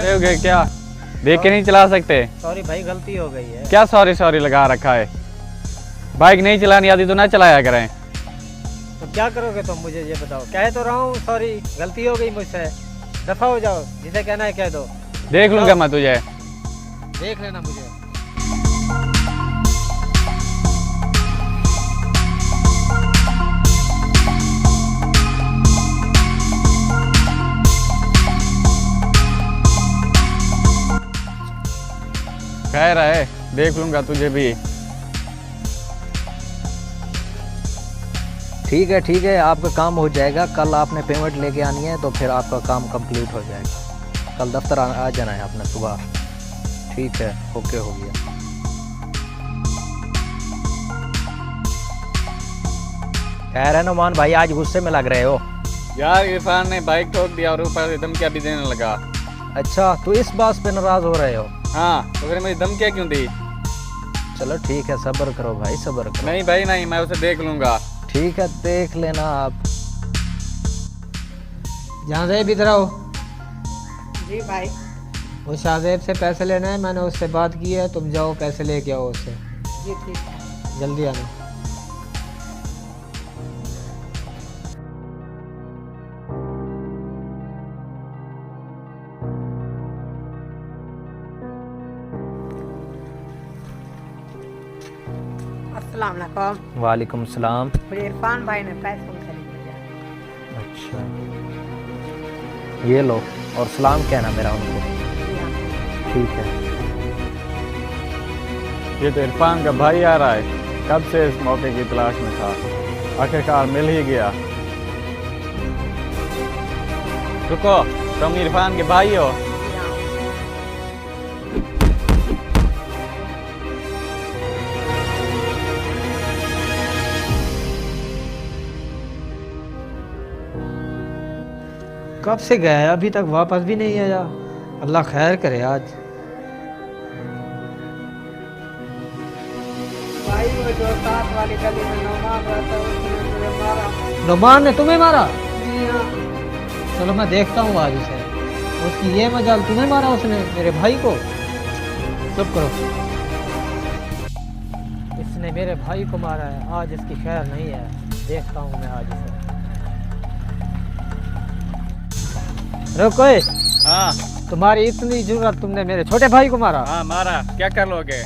रहे हो क्या? देख के नहीं चला सकते? सॉरी भाई, गलती हो गई है। क्या सॉरी सॉरी लगा रखा है? बाइक नहीं चलानी आती तो ना चलाया करें। तो क्या करोगे तुम, मुझे ये बताओ। कह तो रहा हूँ सॉरी, गलती हो गई मुझसे, दफा हो जाओ, जिसे कहना है कह दो। देख लूंगा मैं तुझे। देख लेना मुझे। कह रहा है देख लूंगा तुझे भी। ठीक है, आपका काम हो जाएगा। कल आपने पेमेंट लेके आनी है तो फिर आपका काम कंप्लीट हो जाएगा। कल दफ्तर आ जाना है आपने सुबह। ठीक है, ओके हो गया। कह रहे नुमान भाई आज गुस्से में लग रहे हो। यार इरफान ने बाइक ठोक दिया और ऊपर से धमकियां भी देने लगा। अच्छा, तो इस बात पे नाराज हो रहे हो? हाँ, तो फिर मुझे धमकियां क्यों दी? चलो ठीक है, सब्र करो भाई, सब्र करो। नहीं भाई नहीं, मैं उसे देख लूंगा। ठीक है, देख लेना आप। जहाँ इधर आओ। जी भाई। वो शाहजेब से पैसे लेना है, मैंने उससे बात की है, तुम जाओ पैसे लेके आओ उससे। जी ठीक है। जल्दी आना। अस्सलाम वालेकुम। वालेकुम सलाम। मुझे इरफान भाई ने पैसे उनसे भेजा। अच्छा, ये लो, और सलाम कहना मेरा उनको। ठीक है। ये तो इरफान का भाई आ रहा है, कब से इस मौके की तलाश में था, आखिरकार मिल ही गया। रुको, तुम इरफान के भाई हो? कब से गया है, अभी तक वापस भी नहीं आया। अल्लाह खैर करे आज। भाई वो जो साथ वाली गली में नौमान रहता है उसने मुझे मारा। नुमान ने तुम्हें मारा? जी हाँ। चलो मैं देखता हूँ आज उसे। उसकी ये मजाल, तुम्हें मारा उसने, मेरे भाई को? चुप करो। इसने मेरे भाई को मारा है, आज इसकी खैर नहीं है। देखता हूँ मैं आज इसे। रुको, हाँ तुम्हारी इतनी जरूरत, तुमने मेरे छोटे भाई को मारा? हाँ मारा, क्या कर लोगे?